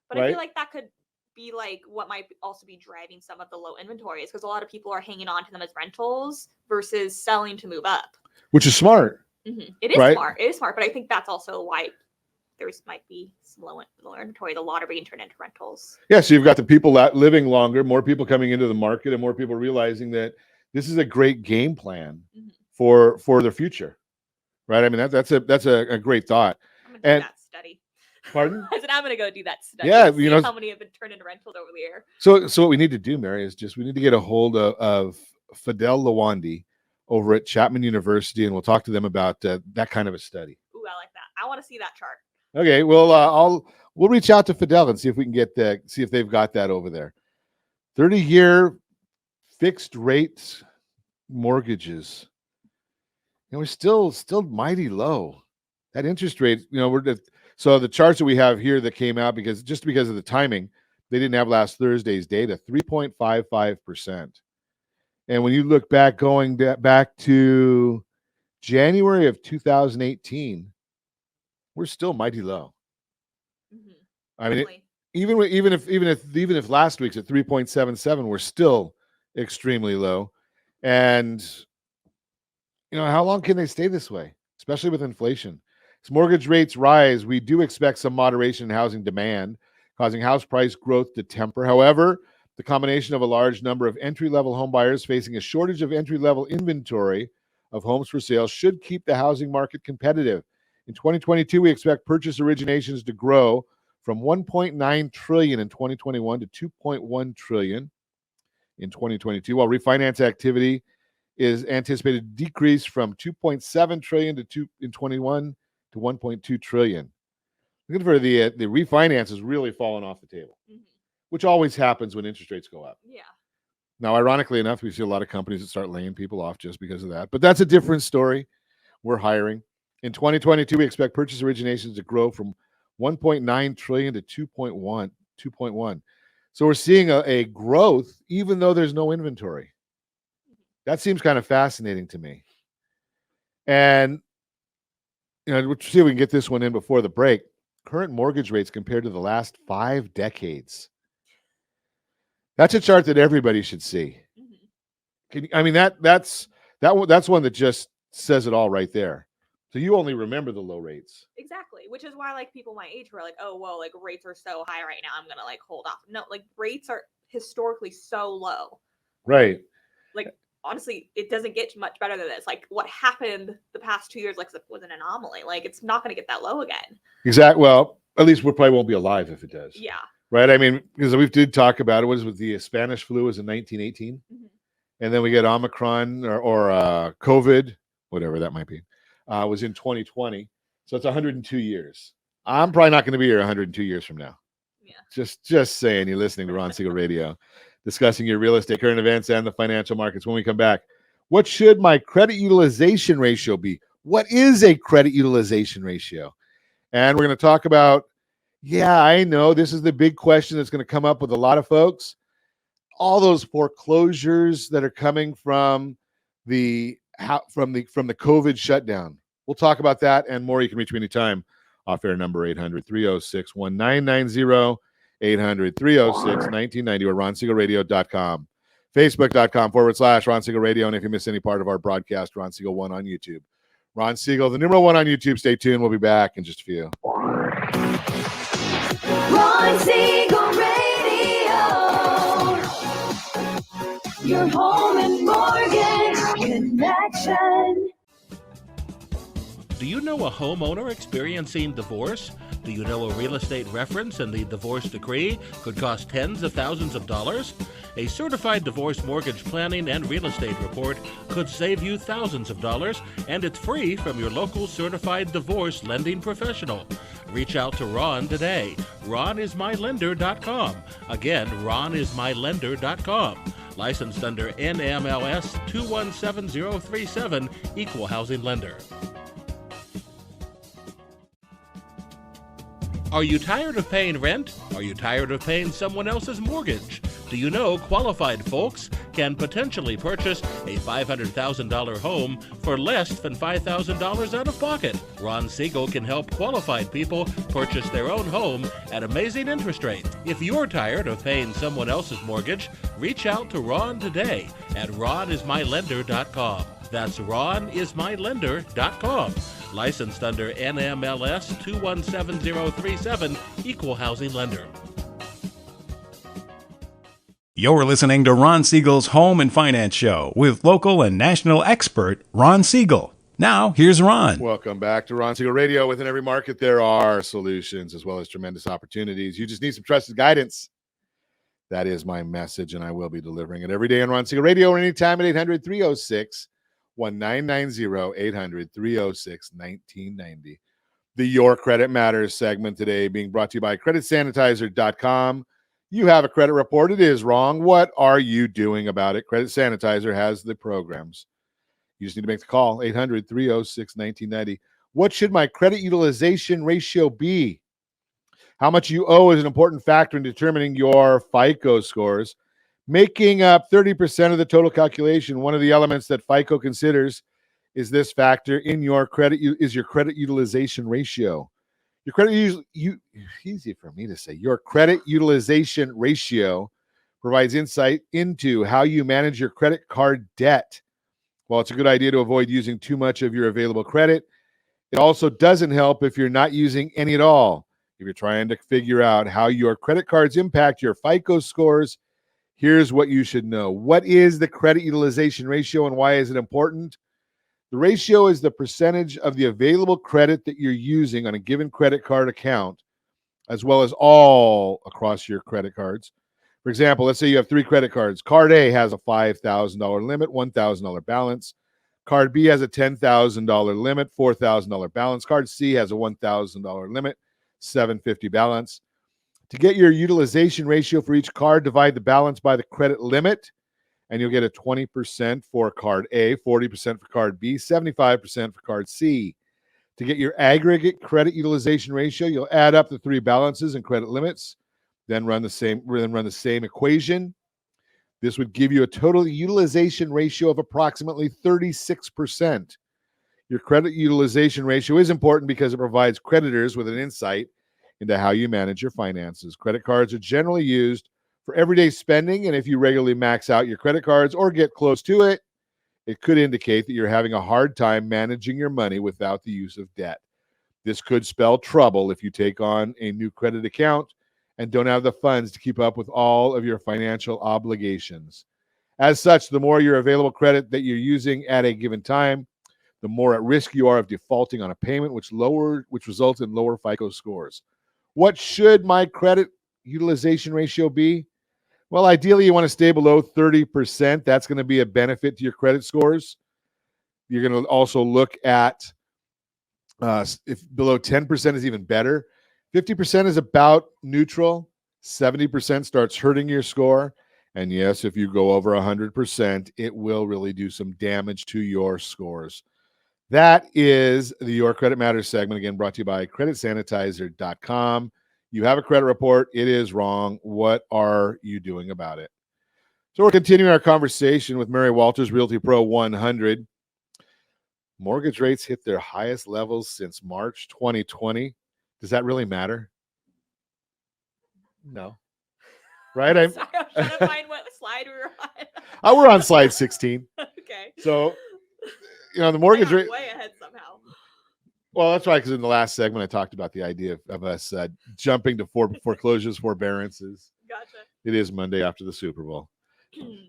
But I feel like that could be like what might also be driving some of the low inventory is because a lot of people are hanging on to them as rentals versus selling to move up. Which is smart. It is smart. It is smart. But I think that's also why there's might be some low inventory. A lot are being turned into rentals. Yeah, so you've got the people living longer, more people coming into the market, and more people realizing that this is a great game plan for the future, right? I mean, that's a great thought. I'm gonna do that study. Pardon? I said I'm gonna go do that study. Yeah, see how many have been turned into rentals over the year. So what we need to do, Mary, is we need to get a hold of Fidel Lawandi over at Chapman University, and we'll talk to them about that kind of a study. Ooh, I like that. I want to see that chart. Okay, well, we'll reach out to Fidel and see if we can see if they've got that over there. 30-year fixed rates mortgages. We're still mighty low. That interest rate, so the charts that we have here that came out because of the timing, they didn't have last Thursday's data, 3.55%. And when you look back, going back to January of 2018, we're still mighty low. I mean, even if last week's at 3.77, we're still extremely low. And how long can they stay this way, especially with inflation? As mortgage rates rise, we do expect some moderation in housing demand, causing house price growth to temper. However, the combination of a large number of entry-level home buyers facing a shortage of entry-level inventory of homes for sale should keep the housing market competitive. In 2022, we expect purchase originations to grow from $1.9 trillion in 2021 to $2.1 trillion in 2022, while refinance activity is anticipated to decrease from $2.7 trillion in 21 to $1.2 trillion. Looking for the refinance has really fallen off the table, which always happens when interest rates go up. Yeah. Now, ironically enough, we see a lot of companies that start laying people off just because of that. But that's a different story. We're hiring. In 2022, we expect purchase originations to grow from 1.9 trillion to 2.1. So we're seeing a growth even though there's no inventory. That seems kind of fascinating to me. And we'll see if we can get this one in before the break. Current mortgage rates compared to the last 5 decades. That's a chart that everybody should see. That's one that just says it all right there. So you only remember the low rates. Exactly, which is why like people my age were like, oh, well, like rates are so high right now, I'm going to like hold off. No, like rates are historically so low. Right. Like, honestly, it doesn't get much better than this. Like what happened the past 2 years, like was an anomaly. Like it's not going to get that low again. Exactly. Well, at least we probably won't be alive if it does. Yeah. Right. I mean, because we did talk about it was with the Spanish flu was in 1918. And then we get Omicron or COVID, whatever that might be, was in 2020. So it's 102 years. I'm probably not going to be here 102 years from now. Yeah. Just saying. You're listening to Ron Siegel Radio, discussing your real estate, current events, and the financial markets. When we come back, what should my credit utilization ratio be? What is a credit utilization ratio? And we're going to talk about, I know this is the big question that's going to come up with a lot of folks. All those foreclosures that are coming from the COVID shutdown. We'll talk about that and more. You can reach me anytime. Off-air number 800-306-1990. 800-306-1990 or ronsiegelradio.com. Facebook.com/Ron Siegel Radio. And if you miss any part of our broadcast, Ron Siegel 1 on YouTube. Ron Siegel, the number 1 on YouTube. Stay tuned. We'll be back in just a few. Ron Siegel Radio. Your home and mortgage connection. Do you know a homeowner experiencing divorce? Do you know a real estate reference and the divorce decree could cost tens of thousands of dollars? A certified divorce mortgage planning and real estate report could save you thousands of dollars, and it's free from your local certified divorce lending professional. Reach out to Ron today. RonIsMyLender.com. Again, RonIsMyLender.com. Licensed under NMLS 217037, Equal Housing Lender. Are you tired of paying rent? Are you tired of paying someone else's mortgage? Do you know qualified folks can potentially purchase a $500,000 home for less than $5,000 out of pocket? Ron Siegel can help qualified people purchase their own home at amazing interest rates. If you're tired of paying someone else's mortgage, reach out to Ron today at RonIsMyLender.com. That's RonIsMyLender.com. Licensed under NMLS 217037, Equal Housing Lender. You're listening to Ron Siegel's Home and Finance Show with local and national expert Ron Siegel. Now, here's Ron. Welcome back to Ron Siegel Radio. Within every market, there are solutions as well as tremendous opportunities. You just need some trusted guidance. That is my message, and I will be delivering it every day on Ron Siegel Radio or anytime at 800-306-1990, 800-306-1990. The Your Credit Matters segment today being brought to you by CreditSanitizer.com. You have a credit report. It is wrong. What are you doing about it? Credit Sanitizer has the programs. You just need to make the call, 800-306-1990. What should my credit utilization ratio be? How much you owe is an important factor in determining your FICO scores. Making up 30% of the total calculation, one of the elements that FICO considers is this factor in your credit is your credit utilization ratio. Your credit easy for me to say. Your credit utilization ratio provides insight into how you manage your credit card debt. While it's a good idea to avoid using too much of your available credit, it also doesn't help if you're not using any at all. If you're trying to figure out how your credit cards impact your FICO scores, here's what you should know. What is the credit utilization ratio and why is it important? The ratio is the percentage of the available credit that you're using on a given credit card account, as well as all across your credit cards. For example, let's say you have 3 credit cards. Card A has a $5,000 limit, $1,000 balance. Card B has a $10,000 limit, $4,000 balance. Card C has a $1,000 limit, $750 balance. To get your utilization ratio for each card, divide the balance by the credit limit, and you'll get a 20% for card A, 40% for card B, 75% for card C. To get your aggregate credit utilization ratio, you'll add up the 3 balances and credit limits, then run the same equation. This would give you a total utilization ratio of approximately 36%. Your credit utilization ratio is important because it provides creditors with an insight into how you manage your finances. Credit cards are generally used for everyday spending, and if you regularly max out your credit cards or get close to it, it could indicate that you're having a hard time managing your money without the use of debt. This could spell trouble if you take on a new credit account and don't have the funds to keep up with all of your financial obligations. As such, the more your available credit that you're using at a given time, the more at risk you are of defaulting on a payment, which results in lower FICO scores. What should my credit utilization ratio be? Well, ideally, you want to stay below 30%. That's going to be a benefit to your credit scores. You're going to also look at if below 10% is even better. 50% is about neutral. 70% starts hurting your score. And yes, if you go over 100%, it will really do some damage to your scores. That is the Your Credit Matters segment, again, brought to you by CreditSanitizer.com. You have a credit report. It is wrong. What are you doing about it? So we're continuing our conversation with Mary Walters, Realty Pro 100. Mortgage rates hit their highest levels since March 2020. Does that really matter? No. Right? I'm Sorry, I'm trying to find what slide we were we're on slide 16. on. Okay. So, the I mortgage got rate. way ahead somehow. Well, that's right, because in the last segment, I talked about the idea of us jumping to foreclosures, forbearances. Gotcha. It is Monday after the Super Bowl.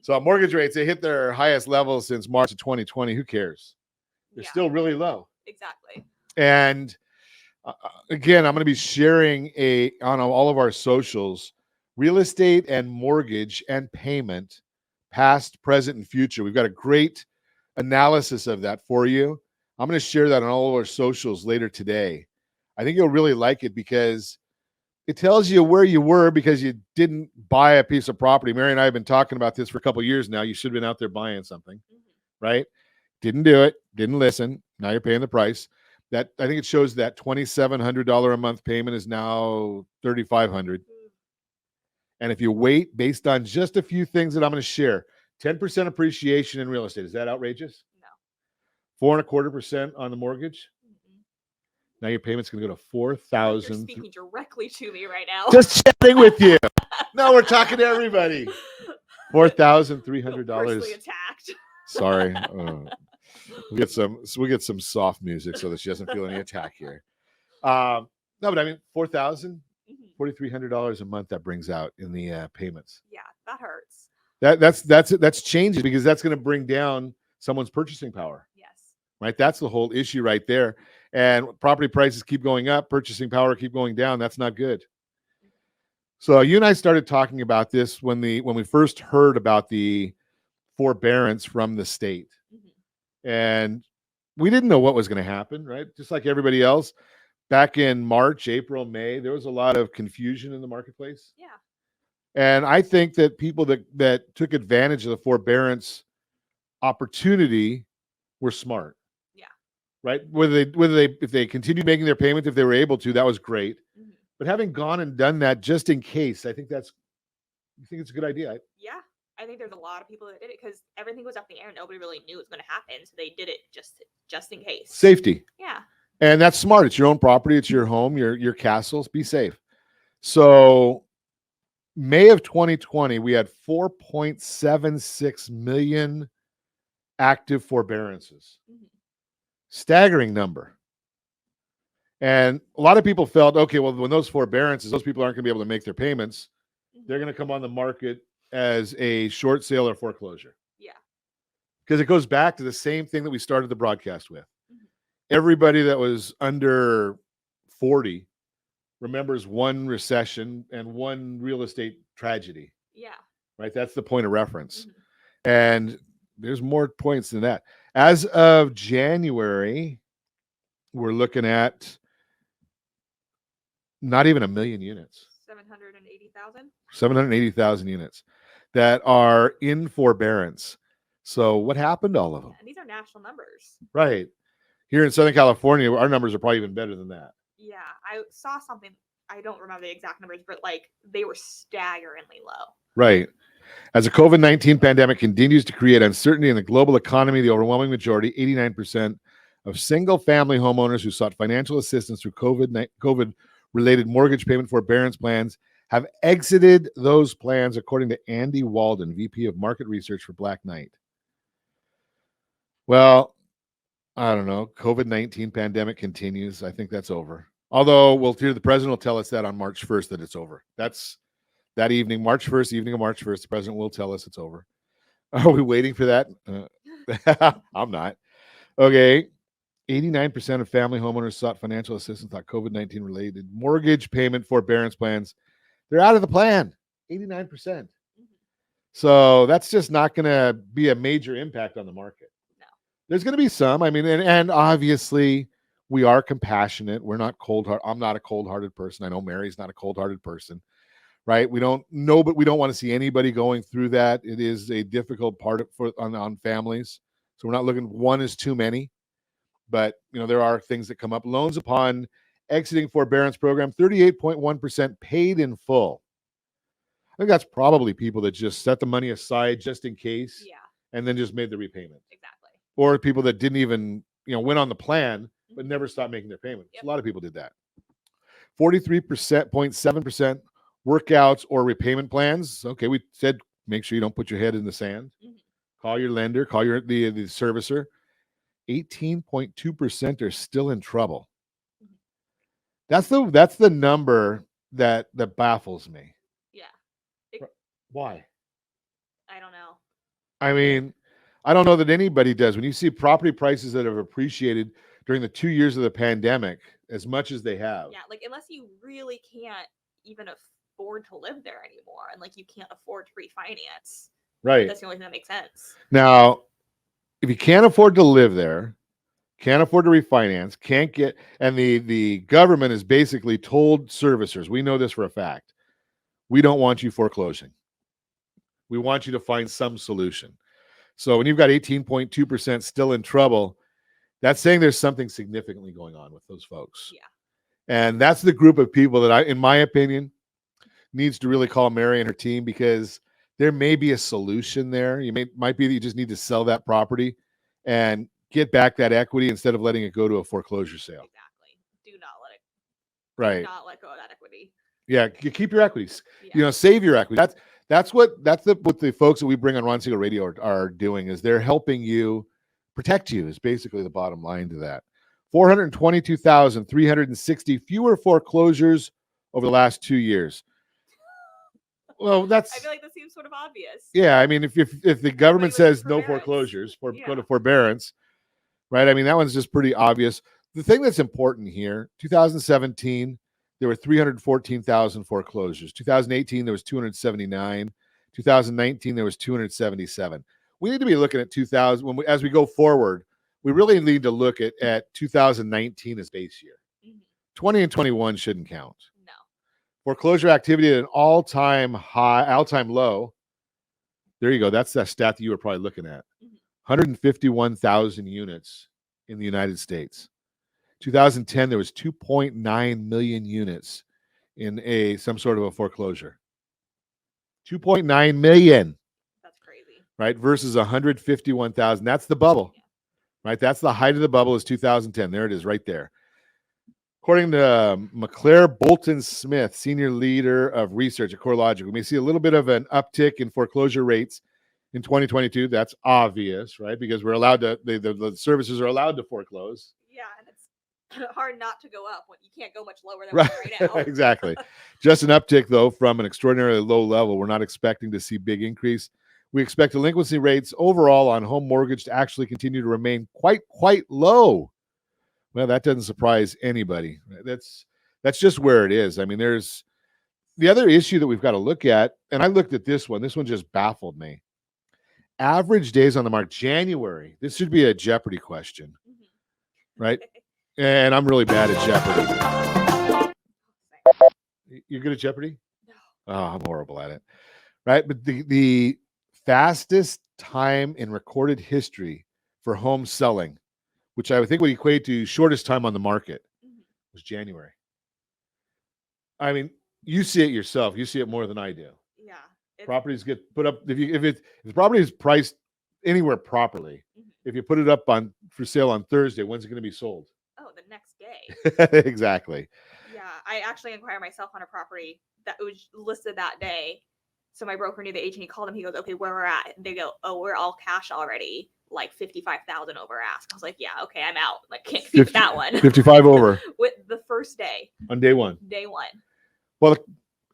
So mortgage rates, they hit their highest level since March of 2020. Who cares? They're still really low. Exactly. And again, I'm going to be sharing on all of our socials, real estate and mortgage and payment, past, present, and future. We've got a great analysis of that for you. I'm going to share that on all of our socials later today. I think you'll really like it because it tells you where you were because you didn't buy a piece of property. Mary and I have been talking about this for a couple of years now. You should have been out there buying something, right? Didn't do it, didn't listen. Now you're paying the price. That I think it shows that $2,700 a month payment is now $3,500. And if you wait based on just a few things that I'm going to share, 10% appreciation in real estate. Is that outrageous? No. 4.25% on the mortgage. Now your payment's going to go to $4,000. You're speaking directly to me right now. Just chatting with you. No, we're talking to everybody. $4,300. Personally attacked. Sorry. We'll get some soft music so that she doesn't feel any attack here. No, but I mean $4,300 a month that brings out in the payments. Yeah, that hurts. That's changing because that's going to bring down someone's purchasing power. Yes. Right. That's the whole issue right there. And property prices keep going up, purchasing power keep going down. That's not good. So you and I started talking about this when we first heard about the forbearance from the state. And we didn't know what was going to happen, right? Just like everybody else. Back in March, April, May, there was a lot of confusion in the marketplace. Yeah. And I think that people that took advantage of the forbearance opportunity were smart. Yeah. Right? If they continued making their payment, if they were able to, that was great. But having gone and done that just in case, I think it's a good idea. Yeah. I think there's a lot of people that did it because everything was up in the air. Nobody really knew it was going to happen. So they did it just in case. Safety. Yeah. And that's smart. It's your own property. It's your home, your castles. Be safe. So May of 2020, we had 4.76 million active forbearances. Staggering number. And a lot of people felt, okay, well, when those forbearances, those people aren't going to be able to make their payments. They're going to come on the market as a short sale or foreclosure. Yeah. Because it goes back to the same thing that we started the broadcast with. Everybody that was under 40 remembers one recession and one real estate tragedy. Yeah. Right? That's the point of reference. And there's more points than that. As of January, we're looking at not even 1 million units. 780,000? 780,000 units that are in forbearance. So what happened to all of them? And these are national numbers. Right. Here in Southern California, our numbers are probably even better than that. Yeah. I saw something. I don't remember the exact numbers, but they were staggeringly low. Right. As the COVID-19 pandemic continues to create uncertainty in the global economy, the overwhelming majority, 89% of single-family homeowners who sought financial assistance through COVID-related mortgage payment forbearance plans have exited those plans, according to Andy Walden, VP of Market Research for Black Knight. Well, I don't know. COVID-19 pandemic continues. I think that's over. Although the president will tell us that on March 1st that it's over. That's that evening, March 1st, evening of March 1st, the president will tell us it's over. Are we waiting for that? I'm not. Okay. 89% of family homeowners sought financial assistance on COVID-19 related mortgage payment forbearance plans. They're out of the plan. 89%. So that's just not going to be a major impact on the market. No. There's going to be some. I mean, and obviously we are compassionate. We're not cold-hearted. I'm not a cold-hearted person. I know Mary's not a cold-hearted person, right? We don't know, but we don't want to see anybody going through that. It is a difficult part on families. So we're not looking, one is too many, but there are things that come up. Loans upon exiting forbearance program, 38.1% paid in full. I think that's probably people that just set the money aside just in case. Yeah. And then just made the repayment. Exactly. Or people that didn't even, went on the plan, but never stopped making their payment. Yep. A lot of people did that. 43.7% workouts, or repayment plans, okay, we said make sure you don't put your head in the sand. Call your lender, call the servicer. 18.2% are still in trouble. That's the number that baffles me. Yeah. Why? I don't know. I mean, I don't know that anybody does. When you see property prices that have appreciated during the 2 years of the pandemic as much as they have. Yeah, like unless you really can't even afford to live there anymore, and like you can't afford to refinance. Right. That's the only thing that makes sense. Now, if you can't afford to live there, can't afford to refinance, can't get, and the government has basically told servicers, we know this for a fact, we don't want you foreclosing. We want you to find some solution. So when you've got 18.2% still in trouble, that's saying there's something significantly going on with those folks. Yeah. And that's the group of people that in my opinion, needs to really call Mary and her team, because there may be a solution there. Might be that you just need to sell that property and get back that equity instead of letting it go to a foreclosure sale. Exactly. Do not let it. Right. Do not let go of that equity. Yeah, you keep your equities. Yeah. Save your equity. That's what the folks that we bring on Ron Siegel Radio are doing, is they're helping you protect you, is basically the bottom line to that. 422,360 fewer foreclosures over the last 2 years. Well, I feel like that seems sort of obvious. Yeah, I mean, if the government says no foreclosures, go to forbearance, right? I mean, that one's just pretty obvious. The thing that's important here, 2017, there were 314,000 foreclosures. 2018, there was 279. 2019, there was 277. We need to be looking at 2000 as we go forward. We really need to look at 2019 as base year. 20 and 21 shouldn't count. No. Foreclosure activity at an all-time low. There you go. That's that stat that you were probably looking at. 151,000 units in the United States. 2010, there was 2.9 million units in some sort of a foreclosure. 2.9 million. That's crazy. Right? Versus 151,000. That's the bubble. Yeah. Right? That's the height of the bubble is 2010. There it is right there. According to McClare Bolton Smith, senior leader of research at CoreLogic, we may see a little bit of an uptick in foreclosure rates in 2022. That's obvious, right? Because we're allowed to, the services are allowed to foreclose. Yeah, and it's hard not to go up when you can't go much lower than right now. Exactly. Just an uptick, though, from an extraordinarily low level. We're not expecting to see big increase. We expect delinquency rates overall on home mortgage to actually continue to remain quite low. Well, that doesn't surprise anybody. That's just where it is. I mean, there's the other issue that we've got to look at, and I looked at this one. This one just baffled me. Average days on the market, January. This should be a Jeopardy question, right? And I'm really bad at Jeopardy. You're good at Jeopardy? No. Oh, I'm horrible at it. Right? But the fastest time in recorded history for home selling, which I would think would equate to shortest time on the market, was January. I mean, you see it yourself. You see it more than I do. Yeah. Properties get put up if the property is priced anywhere properly. If you put it up for sale on Thursday, when's it going to be sold? Oh, the next day. Exactly. Yeah, I actually inquired myself on a property that was listed that day. So my broker knew the agent. He called him. He goes, "Okay, where we're at?" They go, "Oh, we're all cash already. Like 55,000 over ask." I was like, "Yeah, okay, I'm out. Like, can't keep that one." 55 over with the first day. On day one. Day one. Well,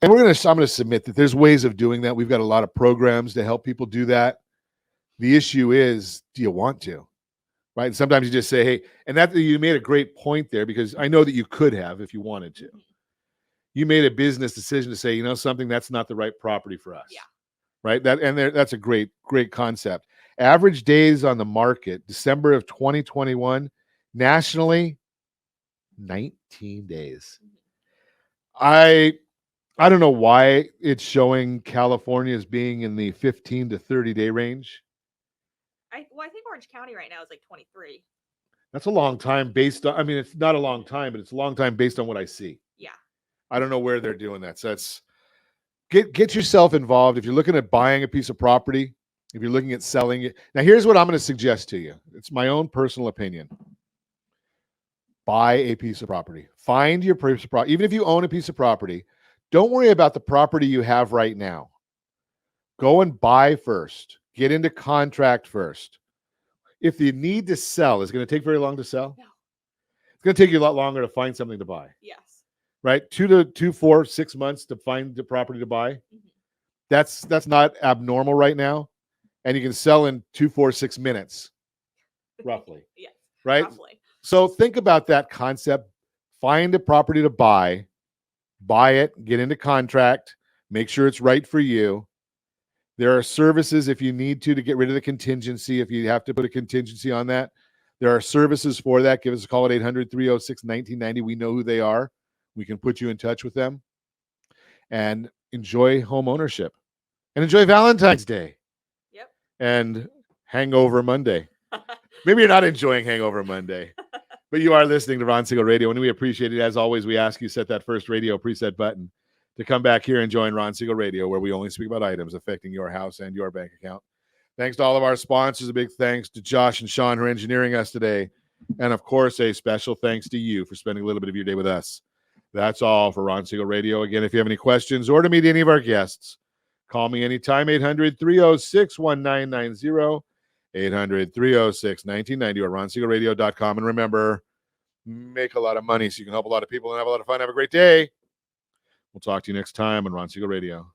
and I'm going to submit that there's ways of doing that. We've got a lot of programs to help people do that. The issue is, do you want to? Right? And sometimes you just say, "Hey," and that you made a great point there, because I know that you could have if you wanted to. You made a business decision to say, you know, something that's not the right property for us. Yeah. Right. That's a great concept. Average days on the market, December of 2021, nationally, 19 days. I don't know why it's showing California as being in the 15 to 30 day range. I think Orange County right now is like 23. That's a long time based on, I mean, it's not a long time, but it's a long time based on what I see. Yeah. I don't know where they're doing that. So that's get yourself involved. If you're looking at buying a piece of property, if you're looking at selling it. Now, here's what I'm going to suggest to you. It's my own personal opinion. Buy a piece of property. Find your piece of property. Even if you own a piece of property, Don't worry about the property you have right now. Go and buy first. Get into contract first. If you need to sell, is it going to take very long to sell? No. It's going to take you a lot longer to find something to buy. Yes. Right? 2 to 4, 6 months to find the property to buy. Mm-hmm. That's not abnormal right now. And you can sell in 2, 4, 6 minutes, roughly. Yes. Right? Roughly. So think about that concept. Find a property to buy it, get into contract, make sure it's right for you. There are services if you need to get rid of the contingency, if you have to put a contingency on that. There are services for that. Give us a call at 800-306-1990. We know who they are. We can put you in touch with them. And enjoy home ownership. And enjoy Valentine's Day. Yep. And Hangover Monday. Maybe you're not enjoying Hangover Monday, but you are listening to Ron Siegel Radio, and we appreciate it. As always, we ask you set that first radio preset button to come back here and join Ron Siegel Radio, where we only speak about items affecting your house and your bank account. Thanks to all of our sponsors. A big thanks to Josh and Sean who are engineering us today. And, of course, a special thanks to you for spending a little bit of your day with us. That's all for Ron Siegel Radio. Again, if you have any questions or to meet any of our guests, call me anytime, 800-306-1990, 800-306-1990, or ronsiegelradio.com. And remember, make a lot of money so you can help a lot of people and have a lot of fun. Have a great day. We'll talk to you next time on Ron Siegel Radio.